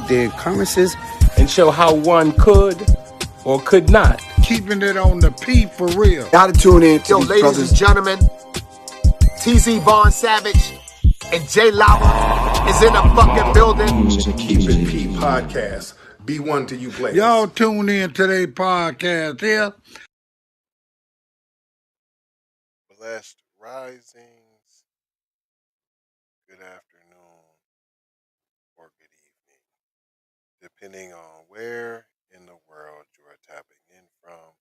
their occurrences and show how one could or could not. Keeping it on the P for real. Gotta tune in to Yo, these ladies brothers. and gentlemen, TZ Vaughn Savage and Jay Lauer is in the fucking building. Keep It P podcast. B1 to you players. Y'all tune in to their podcast here. Blessed risings, good afternoon, or good evening, depending on where in the world you are tapping in from.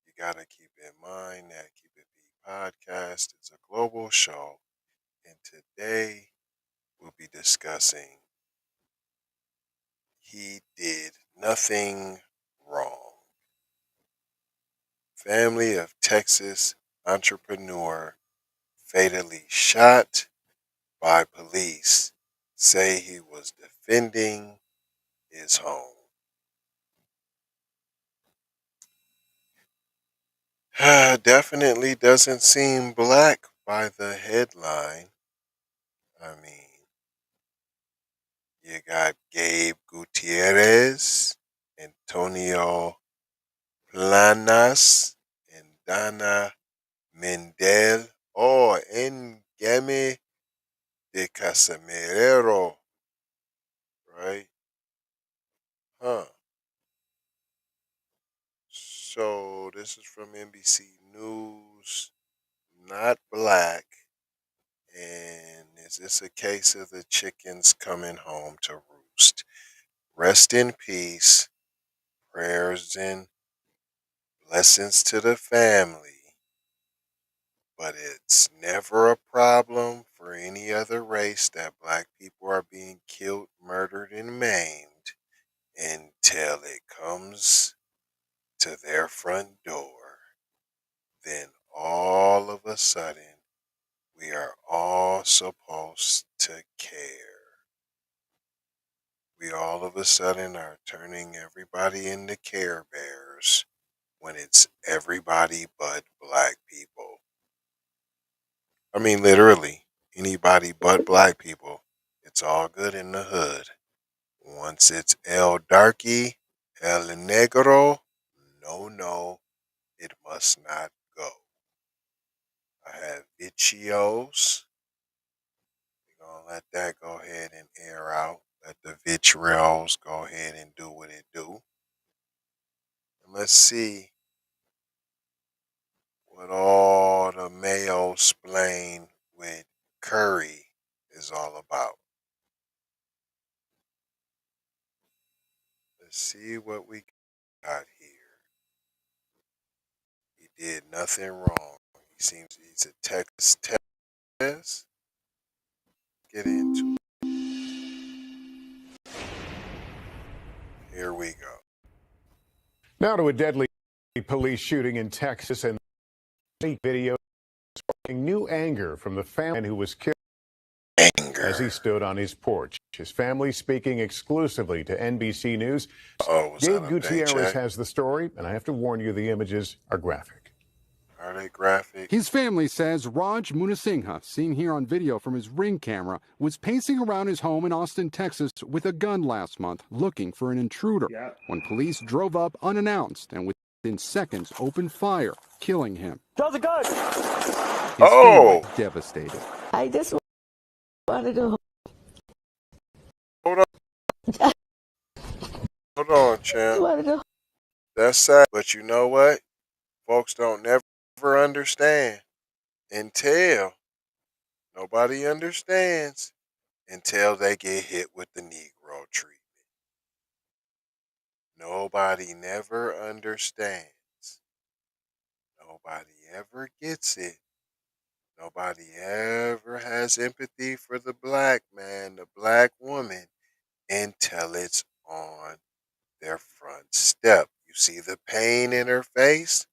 You gotta keep in mind that Keep It P podcast is a global show, and today we'll be discussing He Did Nothing Wrong. Family of Texas entrepreneur fatally shot by police say he was defending his home. Definitely doesn't seem black by the headline. I mean, you got Gabe Gutierrez, Antonio Planas, and Dana Mendel, Ngeme de Casimiro, right? So this is from NBC News, not black. And is this a case of the chickens coming home to roost? Rest in peace. Prayers and blessings to the family. But it's never a problem for any other race that black people are being killed, murdered, and maimed until it comes to their front door. Then all of a sudden, we are all supposed to care. We all of a sudden are turning everybody into Care Bears when it's everybody but black people. I mean, literally, anybody but black people. It's all good in the hood. Once it's El Darky, El Negro, no, it must not go. I have Vicios. We're going to let that go ahead and air out. Let the vitriol go ahead and do what it do. And let's see what all the mayo splain with curry is all about. Let's see what we got here. He did nothing wrong. He seems he's a Texas test. Get into it. Here we go. Now to a deadly police shooting in Texas, and video sparking new anger from the family who was killed as he stood on his porch. His family speaking exclusively to NBC News. Gabe Gutierrez has the story, and I have to warn you, the images are graphic. Are they graphic? His family says Johann Moonesinghe, seen here on video from his Ring camera, was pacing around his home in Austin, Texas with a gun last month looking for an intruder when police drove up unannounced and within seconds opened fire, killing him. Draw the gun! His family devastated. I just wanted to... Hold on. Hold on, champ. That's sad, but you know what? Folks don't never understand until nobody understands until they get hit with the Negro treatment. Nobody never understands. Nobody ever gets it. Nobody ever has empathy for the black man, the black woman, until it's on their front step. You see the pain in her face?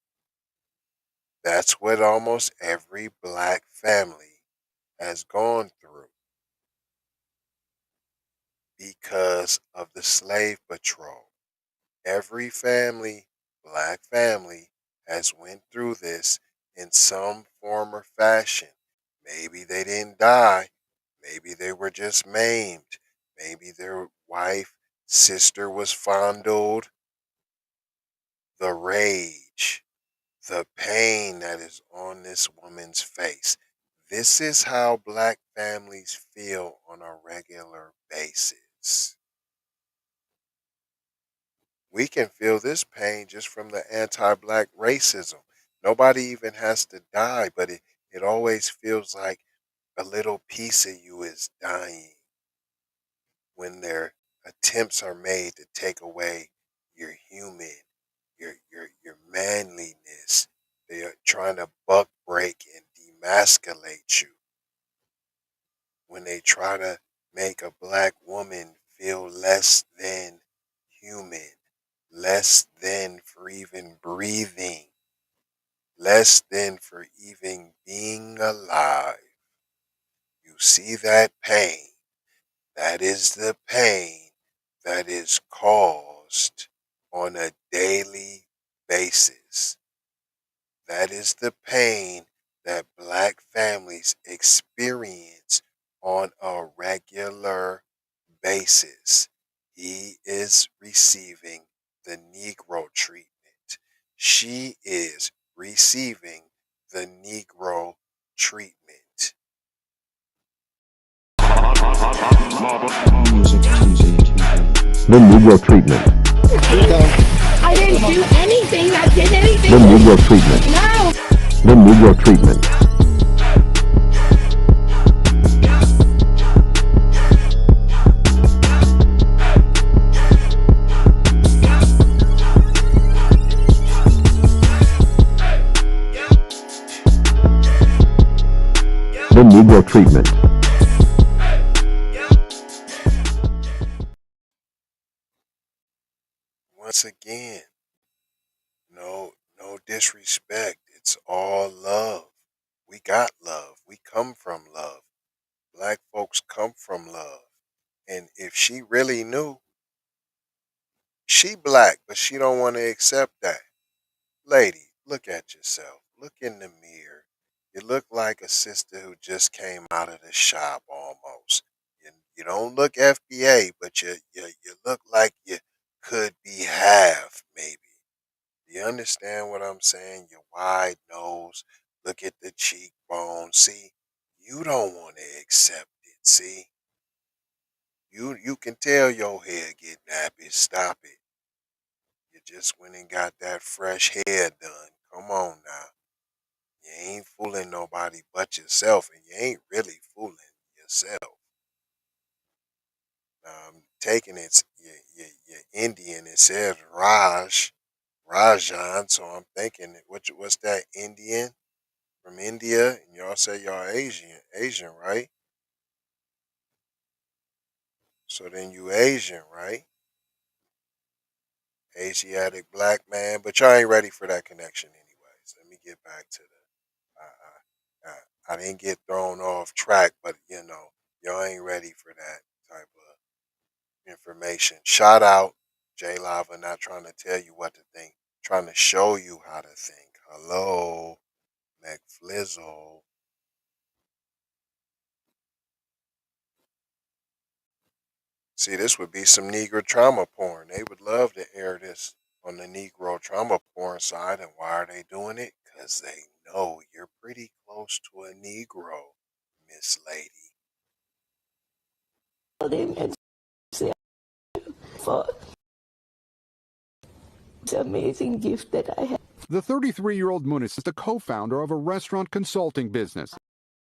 That's what almost every black family has gone through because of the slave patrol. Every family, black family, has went through this in some form or fashion. Maybe they didn't die. Maybe they were just maimed. Maybe their wife sister was fondled, the rage, the pain that is on this woman's face. This is how black families feel on a regular basis. We can feel this pain just from the anti-black racism. Nobody even has to die, but it always feels like a little piece of you is dying when their attempts are made to take away your human, your manliness. They are trying to buck break and demasculate you. When they try to make a black woman feel less than human, less than for even breathing, less than for even being alive. You see that pain. That is the pain that is caused on a daily basis. That is the pain that black families experience on a regular basis. He is receiving the Negro treatment. She is receiving the Negro treatment. The Negro treatment. I didn't do anything. I did anything. The Negro treatment. No. The Negro treatment. The Negro treatment. Once again, no disrespect. It's all love. We got love. We come from love. Black folks come from love. And if she really knew, she black, but she don't want to accept that. Lady, look at yourself. Look in the mirror. You look like a sister who just came out of the shop almost. You don't look FBA, but you look like you could be half, maybe. You understand what I'm saying? Your wide nose, look at the cheekbone. See, you don't want to accept it. See, you can tell your hair get nappy. Stop it. You just went and got that fresh hair done. Come on now. You ain't fooling nobody but yourself, and you ain't really fooling yourself. I'm taking it, your Indian. It says Rajan. So I'm thinking, what's that Indian from India? And y'all say y'all Asian, right? So then you Asian, right? Asiatic black man, but y'all ain't ready for that connection anyways. Let me get back to I didn't get thrown off track, but y'all ain't ready for that type of information. Shout out J Lava, not trying to tell you what to think, trying to show you how to think. Hello, McFlizzle. See, this would be some Negro trauma porn. They would love to air this on the Negro trauma porn side. And why are they doing it? Because they know you're pretty close to a Negro, Miss Lady. And say for the amazing gift that I have. The 33-year-old Moonis is the co-founder of a restaurant consulting business.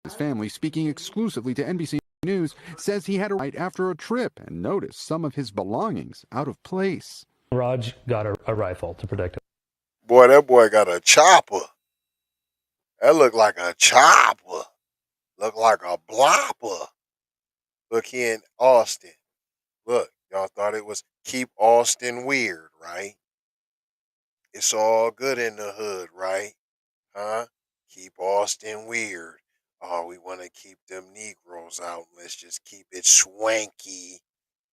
His family, speaking exclusively to NBC News, says he had a right after a trip and noticed some of his belongings out of place. Raj got a rifle to protect him. Boy, that boy got a chopper. That looked like a chopper. Look like a blopper. Look here in Austin. Look, y'all thought it was keep Austin weird, right? It's all good in the hood, right? Huh? Keep Austin weird. Oh, we want to keep them Negroes out. Let's just keep it swanky.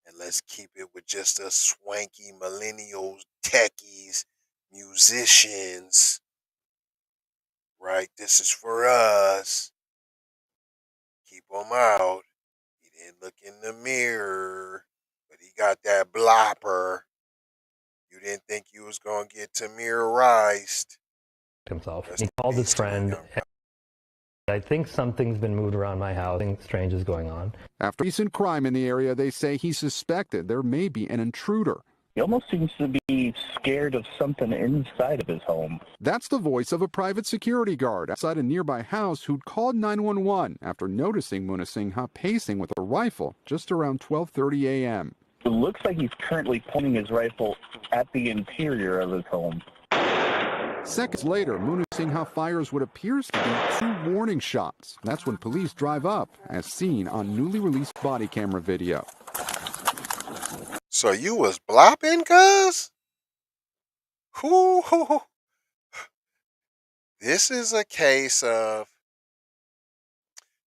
And let's keep it with just us swanky millennials, techies, musicians. Right? This is for us. Keep them out. He didn't look in the mirror, but But he got that blopper. You didn't think you was gonna get tamir-ized. Himself. He called his friend. I think something's been moved around my house. Something strange is going on. After recent crime in the area, they say he suspected there may be an intruder. He almost seems to be scared of something inside of his home. That's the voice of a private security guard outside a nearby house who'd called 911 after noticing Moonesinghe pacing with a rifle just around 12:30 a.m. It looks like he's currently pointing his rifle at the interior of his home. Seconds later, Moonesinghe fires what appears to be 2 warning shots. That's when police drive up, as seen on newly released body camera video. So you was blopping, cuz? This is a case of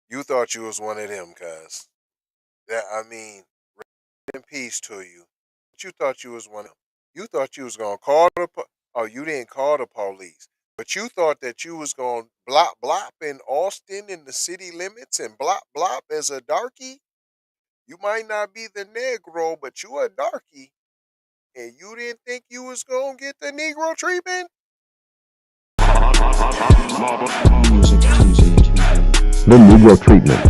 you thought you was one of them, cuz. I mean, rest in peace to you. But you thought you was one of them. You thought you was gonna call the you didn't call the police. But you thought that you was gonna blop in Austin in the city limits and blop as a darkie. You might not be the Negro, but you a darkie. And you didn't think you was gonna get the Negro treatment? The Negro treatment.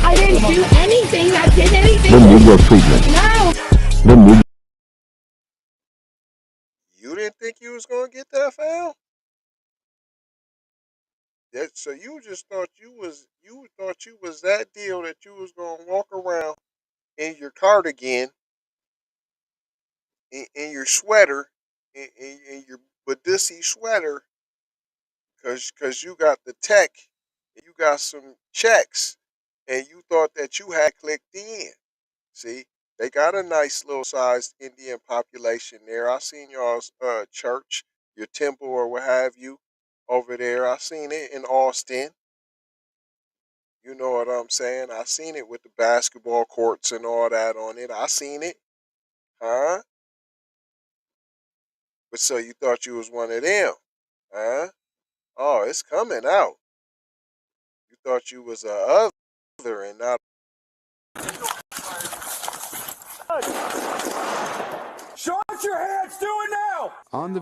I didn't do anything. I did anything. The Negro treatment. No. The Negro. You didn't think you was gonna get that, fam? So you just thought you was that deal that you was gonna walk around in your cardigan, in your sweater, in your Badussi sweater, cause you got the tech, and you got some checks, and you thought that you had clicked in. See, they got a nice little sized Indian population there. I seen y'all's church, your temple or what have you, over there. I seen it in Austin. You know what I'm saying? I seen it with the basketball courts and all that on it. I seen it. Huh? But so you thought you was one of them. Huh? Oh, it's coming out. You thought you was a other and not. Show us your hands, do it now! On the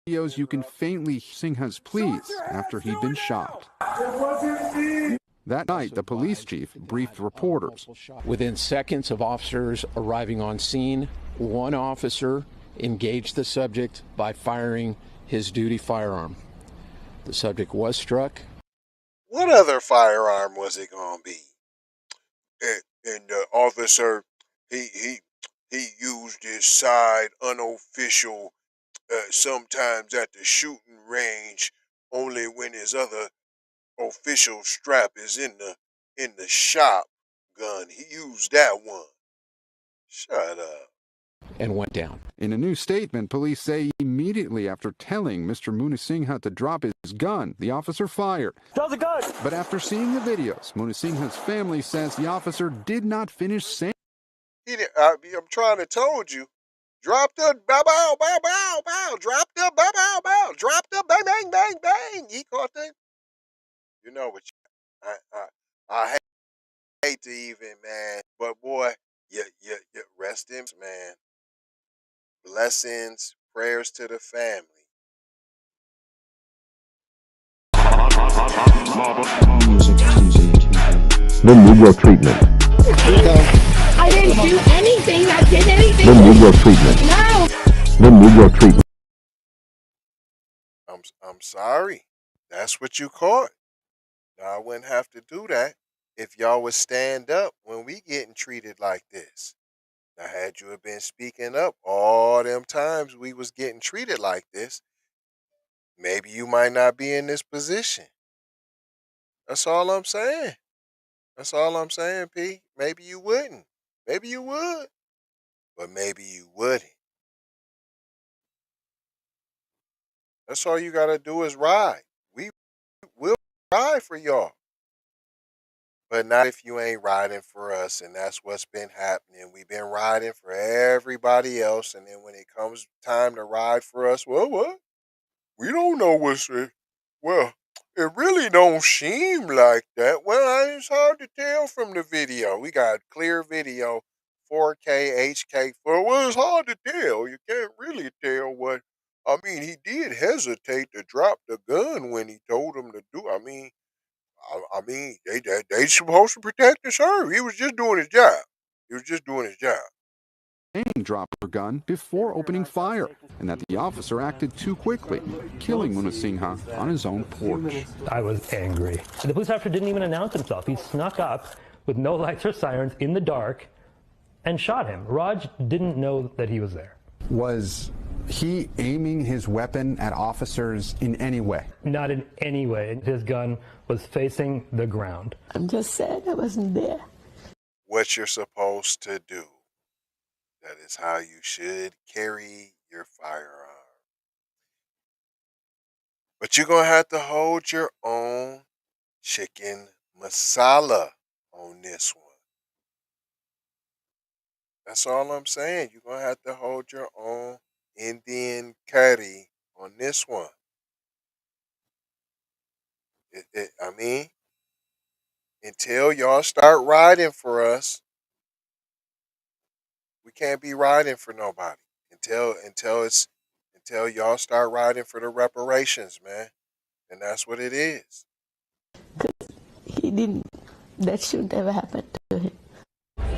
videos, you can faintly hear Singhe's pleas after he'd been shot. That night, the police chief briefed reporters. Within seconds of officers arriving on scene, one officer engaged the subject by firing his duty firearm. The subject was struck. What other firearm was it gonna be? And the officer, he used his side unofficial, sometimes at the shooting range, only when his other official strap is in the shop gun. He used that one. Shut up. And went down. In a new statement, police say immediately after telling Mr. Moonesinghe to drop his gun, the officer fired. Drop the gun! But after seeing the videos, Moonesinghe's family says the officer did not finish saying. I'm trying to told you. Drop the bow bow bow bow bow. Drop the bow bow bow. Drop the bang bang bang bang. He caught the. You know what? I hate to even, man. But boy, you rest in, man. Blessings, prayers to the family. The Negro treatment. I didn't do anything. I did anything. The Negro treatment. No. The Negro treatment. I'm sorry. That's what you caught. Now, I wouldn't have to do that if y'all would stand up when we getting treated like this. Now, had you have been speaking up all them times we was getting treated like this, maybe you might not be in this position. That's all I'm saying. That's all I'm saying, P. Maybe you wouldn't. Maybe you would. But maybe you wouldn't. That's all you got to do is ride. We will ride for y'all. But not if you ain't riding for us, and that's what's been happening. We've been riding for everybody else, and then when it comes time to ride for us, well, what? We don't know what's it. Well, it really don't seem like that. Well, it's hard to tell from the video. We got clear video 4K, HK. Well, it's hard to tell. You can't really tell what. I mean, he did hesitate to drop the gun when he told him to do. I mean, they supposed to protect and serve. He was just doing his job. He was just doing his job. Dropped her gun before opening fire, and that the officer acted too quickly, killing Moonesinghe on his own porch. I was angry. The police officer didn't even announce himself. He snuck up with no lights or sirens in the dark and shot him. Raj didn't know that he was there. Was he aiming his weapon at officers in any way? Not in any way. His gun was facing the ground. I'm just sad I wasn't there. What you're supposed to do. That is how you should carry your firearm. But you're going to have to hold your own chicken masala on this one. That's all I'm saying. You're going to have to hold your own Indian curry on this one. I mean, until y'all start riding for us, we can't be riding for nobody. Until y'all start riding for the reparations, man. And that's what it is. That shouldn't have happened to him.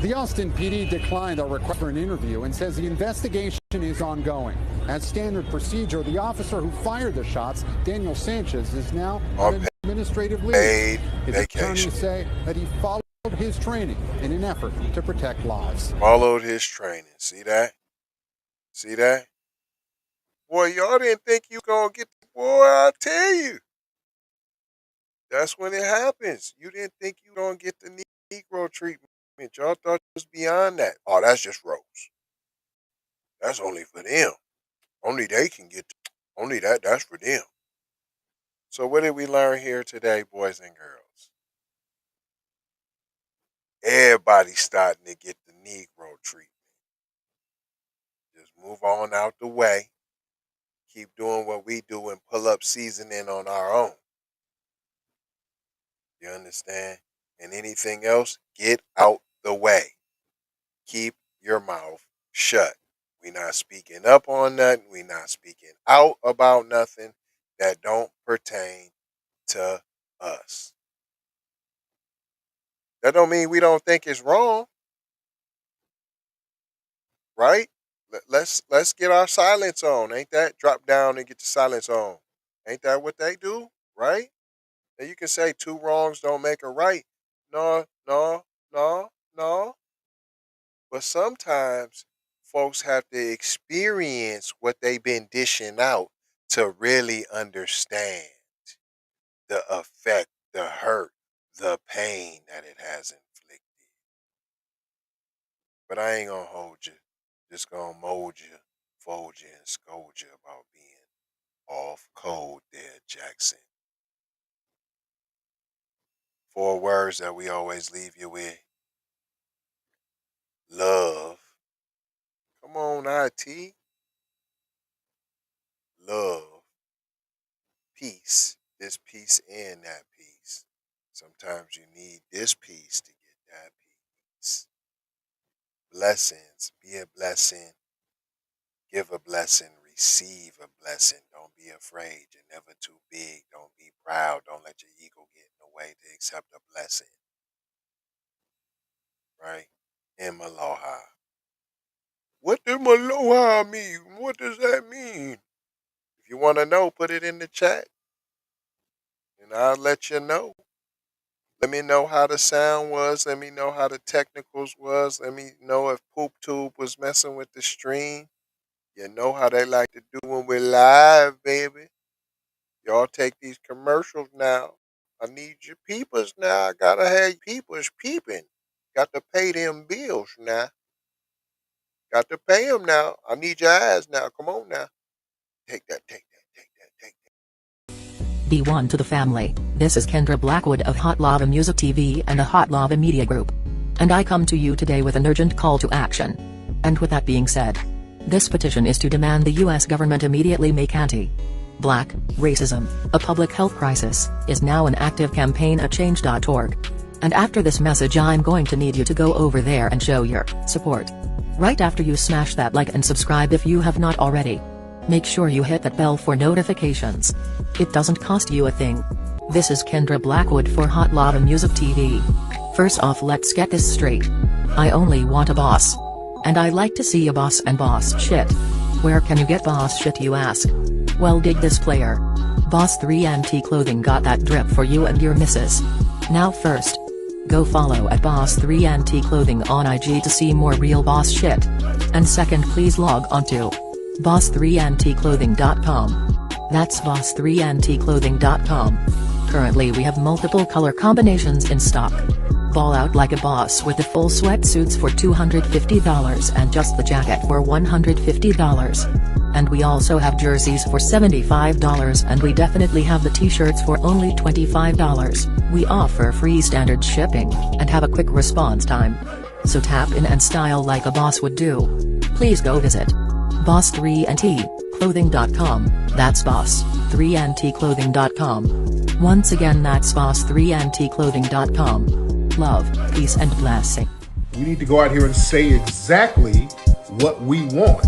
The Austin PD declined our request for an interview and says the investigation is ongoing. As standard procedure, the officer who fired the shots, Daniel Sanchez, is now on administrative leave. His attorneys say that he followed his training in an effort to protect lives. Followed his training. See that? See that? Boy, y'all didn't think you gonna get the boy, I tell you. That's when it happens. You didn't think you gonna get the Negro treatment. Y'all thought it was beyond that. Oh, that's just Rose. That's only for them. Only they can get only that's for them. So what did we learn here today, boys and girls? Everybody's starting to get the Negro treatment. Just move on out the way. Keep doing what we do and pull up seasoning on our own. You understand? And anything else, get out the way. Keep your mouth shut. We not speaking up on nothing. We not speaking out about nothing that don't pertain to us. That don't mean we don't think it's wrong. Right? Let's get our silence on. Ain't that? Drop down and get the silence on. Ain't that what they do? Right? And you can say two wrongs don't make a right. No. But sometimes folks have to experience what they've been dishing out to really understand the effect, the hurt, the pain that it has inflicted. But I ain't gonna hold you. Just gonna mold you, fold you, and scold you about being off cold there, Jackson. 4 words that we always leave you with. Love. Come on, IT. Love. Peace. This peace and that peace. Sometimes you need this peace to get that peace. Blessings. Be a blessing. Give a blessing. Receive a blessing. Don't be afraid. You're never too big. Don't be proud. Don't let your ego get in the way to accept a blessing. Right? In Maloha. What does Maloha mean? What does that mean? If you want to know, put it in the chat. And I'll let you know. Let me know how the sound was. Let me know how the technicals was. Let me know if Poop Tube was messing with the stream. You know how they like to do when we're live, baby. Y'all take these commercials now. I need your peepers now. I gotta have peepers peeping. Got to pay them bills now. Got to pay them now. I need your eyes now. Come on now. Take that. Be one to the family. This is Kendra Blackwood of Hot Lava Music TV and the Hot Lava Media Group. And I come to you today with an urgent call to action. And with that being said, this petition is to demand the U.S. government immediately make anti-black racism a public health crisis is now an active campaign at change.org. And after this message I'm going to need you to go over there and show your support. Right after you smash that like and subscribe if you have not already. Make sure you hit that bell for notifications. It doesn't cost you a thing. This is Kendra Blackwood for Hot Lava Music TV. First off, let's get this straight. I only want a boss. And I like to see a boss and boss shit. Where can you get boss shit, you ask? Well, dig this player. Boss 3 NT Clothing got that drip for you and your missus. Now first, go follow at Boss 3 NT Clothing on IG to see more real boss shit. And second, please log on to boss3ntclothing.com. That's boss3ntclothing.com. Currently we have multiple color combinations in stock. Ball out like a boss with the full sweatsuits for $250 and just the jacket for $150. And we also have jerseys for $75, and we definitely have the t-shirts for only $25. We offer free standard shipping, and have a quick response time. So tap in and style like a boss would do. Please go visit boss3ntclothing.com, that's boss3ntclothing.com. Once again, that's boss3ntclothing.com. Love, peace and blessing. We need to go out here and say exactly what we want.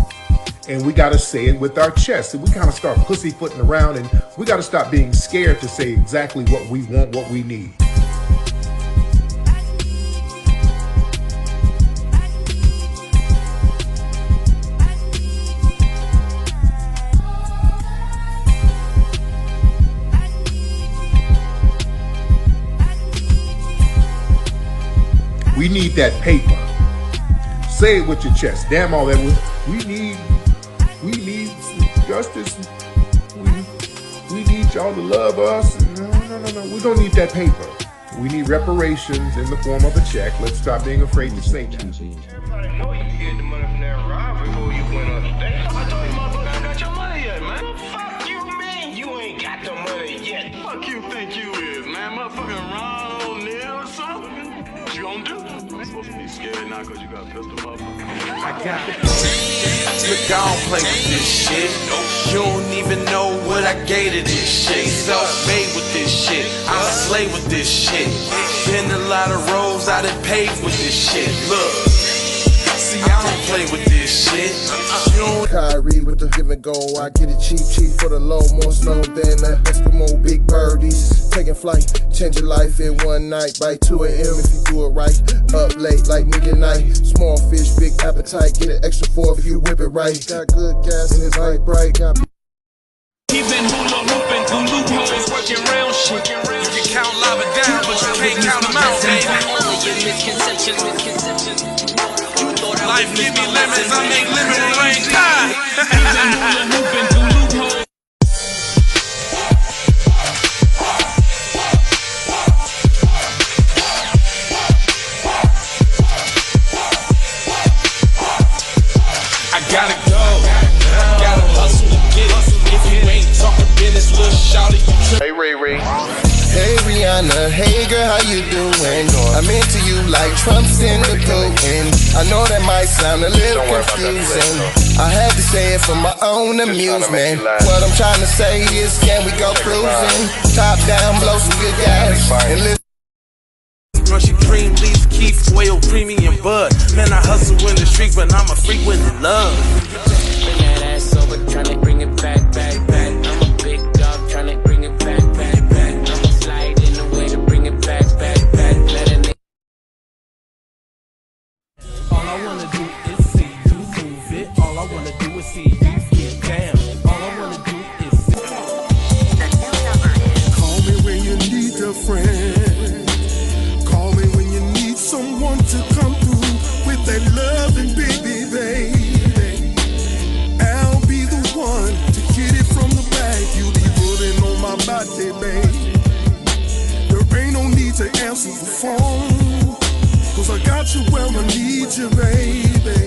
And we got to say it with our chest. And we kind of start pussyfooting around, and we got to stop being scared to say exactly what we want, what we need. We need that paper. Say it with your chest. Damn all that. We need justice. We need y'all to love us. No. We don't need that paper. We need reparations in the form of a check. Let's stop being afraid to say that. Everybody know you get the money from that ride before you went upstate. I told you motherfucker got your money yet, man. Fuck you, man. You ain't got the money yet. Fuck you think you is, man. Motherfucking Ron O'Neal or something. What you gonna do? I'm supposed to be scared now because you got a pistol, motherfucker. I got it. Look, I don't play with this shit. You don't even know what I gave to this shit. Self-made with this shit. I slay with this shit. Been a lot of roads I done paved with this shit. Look, see, I don't play with this shit. Kyrie with the give and go. I get it cheap for the low. More snow than the Eskimo big birdies. Taking flight, change your life in one night. By 2 a.m. if you do it right. Up late like midnight. Small fish, big appetite. Get an extra 4 if you whip it right. Got good gas and it's light bright. Got He been hula hooping through loopholes, working round shit. You can count lava down, but you can't count them out, baby. Life give me lemons, I make lemonade rain time. I gotta go, gotta hustle to get it. If you ain't talking business, little shawty, you Hey Ray Ray. Hey Rihanna, hey girl, how you doing? I'm into you like Trump's in the Putin. I know that might sound a little confusing. I had to say it for my own amusement. What I'm trying to say is, can we go cruising? Top down, blow some good gas, and listen. Crunchy cream, leaves, Keith, oil, creamy, and bud. Man, I hustle in the street, but I'm a freak with the love. Bring that ass over, tryna bring it back. I'm a big dog, tryna bring it back. I'ma slide in the way to bring it back. Let a nigga. All I wanna do is see you move it. All I wanna do is see you get down. All I wanna do is see. Call me when you need a friend. Call me when you need someone to come through with that loving baby. I'll be the one to get it from the back. You be putting on my body, babe. There ain't no need to answer the phone, 'cause I got you where I need you, baby.